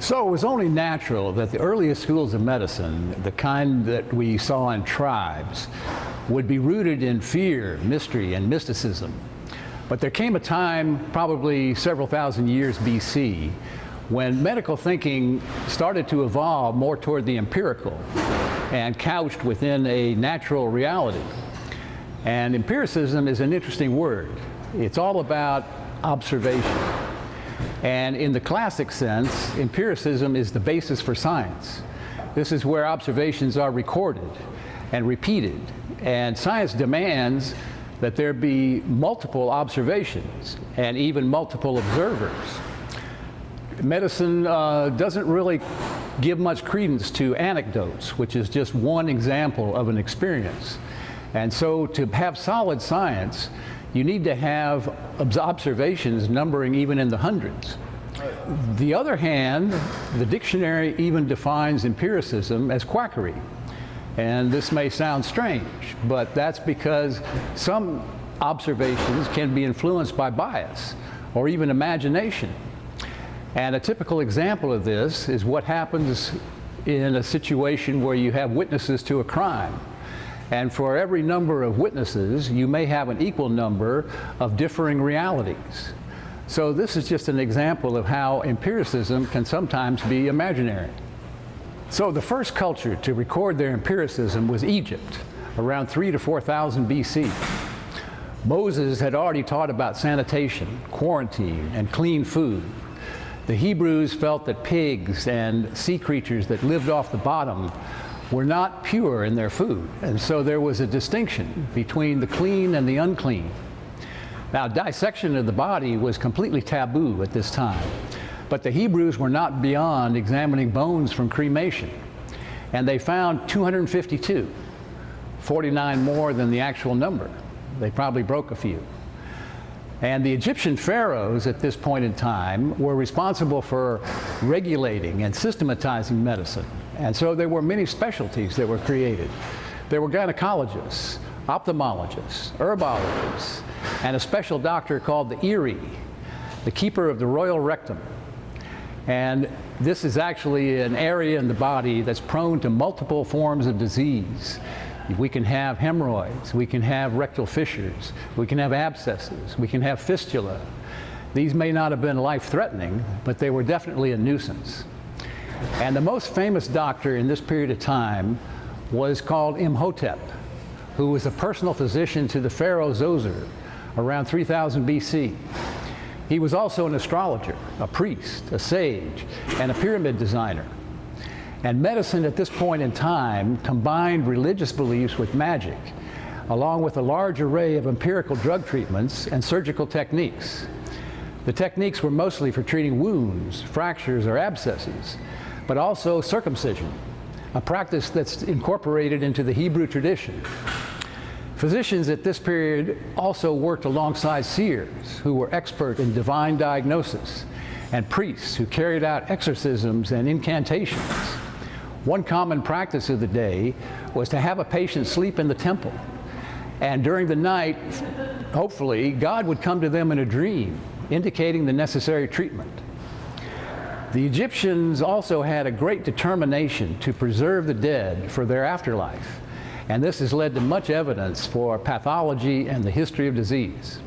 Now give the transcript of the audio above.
So it was only natural that the earliest schools of medicine, the kind that we saw in tribes, would be rooted in fear, mystery, and mysticism. But there came a time, probably several thousand years BC, when medical thinking started to evolve more toward the empirical and couched within a natural reality. And empiricism is an interesting word. It's all about observation. And in the classic sense, empiricism is the basis for science. This is where observations are recorded and repeated. And science demands that there be multiple observations and even multiple observers. Medicine doesn't really give much credence to anecdotes, which is just one example of an experience. And so to have solid science, you need to have observations numbering even in the hundreds. The other hand, the dictionary even defines empiricism as quackery. And this may sound strange, but that's because some observations can be influenced by bias or even imagination. And a typical example of this is what happens in a situation where you have witnesses to a crime. And for every number of witnesses, you may have an equal number of differing realities. So this is just an example of how empiricism can sometimes be imaginary. So the first culture to record their empiricism was Egypt, around 3,000 to 4,000 BC. Moses had already taught about sanitation, quarantine, and clean food. The Hebrews felt that pigs and sea creatures that lived off the bottom were not pure in their food, and so there was a distinction between the clean and the unclean. Now, dissection of the body was completely taboo at this time, but the Hebrews were not beyond examining bones from cremation, and they found 252, 49 more than the actual number. They probably broke a few. And the Egyptian pharaohs at this point in time were responsible for regulating and systematizing medicine. And so there were many specialties that were created. There were gynecologists, ophthalmologists, herbologists, and a special doctor called the Eri, the keeper of the royal rectum. And this is actually an area in the body that's prone to multiple forms of disease. We can have hemorrhoids, we can have rectal fissures, we can have abscesses, we can have fistula. These may not have been life-threatening, but they were definitely a nuisance. And the most famous doctor in this period of time was called Imhotep, who was a personal physician to the pharaoh Zoser around 3000 BC. He was also an astrologer, a priest, a sage, and a pyramid designer. And medicine at this point in time combined religious beliefs with magic, along with a large array of empirical drug treatments and surgical techniques. The techniques were mostly for treating wounds, fractures, or abscesses, but also circumcision, a practice that's incorporated into the Hebrew tradition. Physicians at this period also worked alongside seers, who were expert in divine diagnosis, and priests who carried out exorcisms and incantations. One common practice of the day was to have a patient sleep in the temple. And during the night, hopefully, God would come to them in a dream, indicating the necessary treatment. The Egyptians also had a great determination to preserve the dead for their afterlife. And this has led to much evidence for pathology and the history of disease.